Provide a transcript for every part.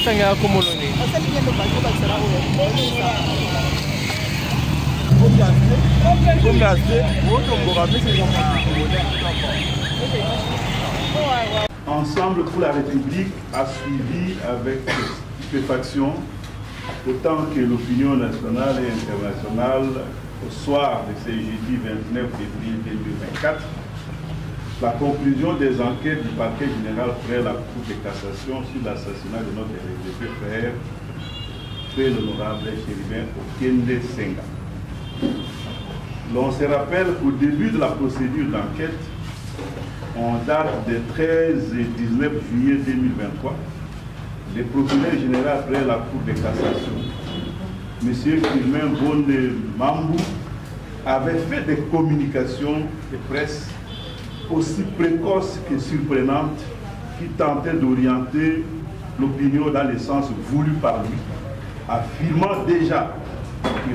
tanga akumuloni. Ensemble pour la République a suivi avec stupéfaction, autant que l'opinion nationale et internationale, au soir de ce jeudi 29 février 2024, la conclusion des enquêtes du parquet général près la Cour de cassation sur l'assassinat de notre RDP frère, fait l'honorable Chéribin Okende Senga. L'on se rappelle qu'au début de la procédure d'enquête, en date de 13 et 19 juillet 2023, le procureur général près la Cour de cassation, M. Firmin Bonde Mambou, avait fait des communications de presse aussi précoces que surprenantes qui tentaient d'orienter l'opinion dans le sens voulu par lui, affirmant déjà que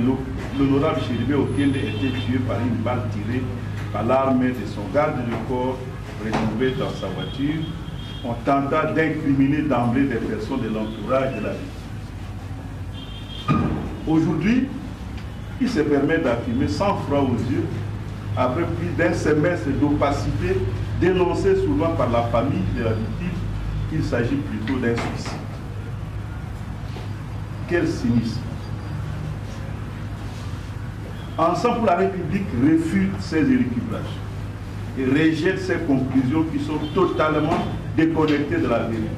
l'honorable Chéribin Okende était tué par une balle tirée par l'arme de son garde du corps retrouvé dans sa voiture, en tentant d'incriminer d'emblée des personnes de l'entourage de la victime. Aujourd'hui, il se permet d'affirmer sans froid aux yeux, après plus d'un semestre d'opacité dénoncé souvent par la famille de la victime, qu'il s'agit plutôt d'un suicide. Quel cynisme! Ensemble pour la République réfute ces élucubrages et rejette ces conclusions qui sont totalement déconnectées de la vérité.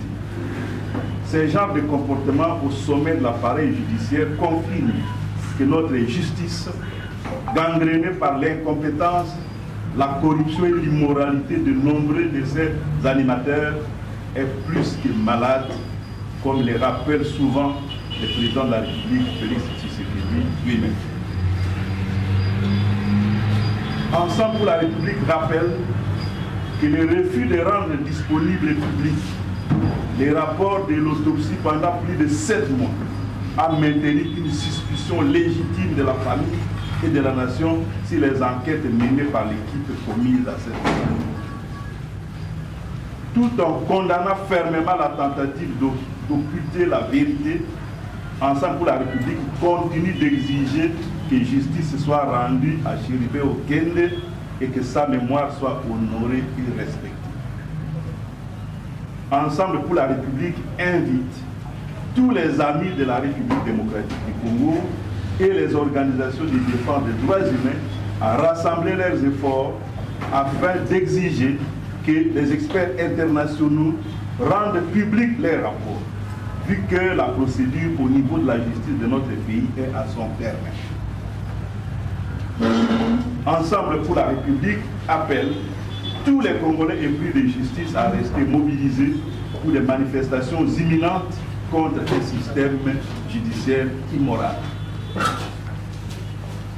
Ces genres de comportements au sommet de l'appareil judiciaire confirment que notre justice, gangrénée par l'incompétence, la corruption et l'immoralité de nombreux de ses animateurs, est plus que malade, comme le rappelle souvent le président de la République, Félix Tshisekedi lui-même. Ensemble pour la République rappelle que le refus de rendre disponible et public les rapports de l'autopsie pendant plus de 7 mois a maintenu une suspicion légitime de la famille et de la nation sur les enquêtes menées par l'équipe commise à cette moment. Tout en condamnant fermement la tentative d'occulter la vérité, Ensemble pour la République continue d'exiger que justice soit rendue à Chéribin Okende et que sa mémoire soit honorée et respectée. Ensemble pour la République invite tous les amis de la République démocratique du Congo et les organisations de défense des droits humains à rassembler leurs efforts afin d'exiger que les experts internationaux rendent publics leurs rapports, vu que la procédure au niveau de la justice de notre pays est à son terme. Ensemble pour la République appelle tous les Congolais épris de justice à rester mobilisés pour des manifestations imminentes contre un système judiciaire immoral.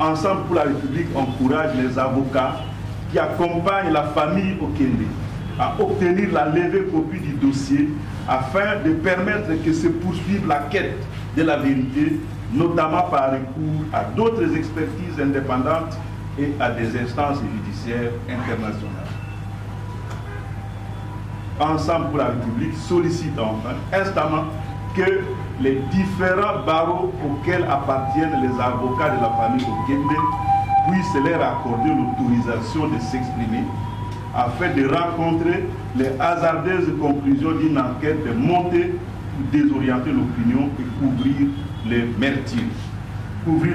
Ensemble pour la République encourage les avocats qui accompagnent la famille Okende à obtenir la levée copie du dossier afin de permettre que se poursuive la quête de la vérité, notamment par recours à d'autres expertises indépendantes et à des instances judiciaires internationales. Ensemble pour la République sollicite enfin instamment que les différents barreaux auxquels appartiennent les avocats de la famille Okende puissent leur accorder l'autorisation de s'exprimer afin de rencontrer les hasardeuses conclusions d'une enquête de monter ou désorienter l'opinion et couvrir les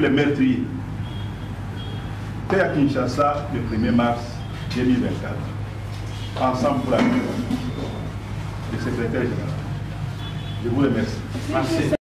meurtriers. Fait à Kinshasa le 1er mars 2024. Ensemble pour la République. Le secrétaire général. Je vous remercie. Merci.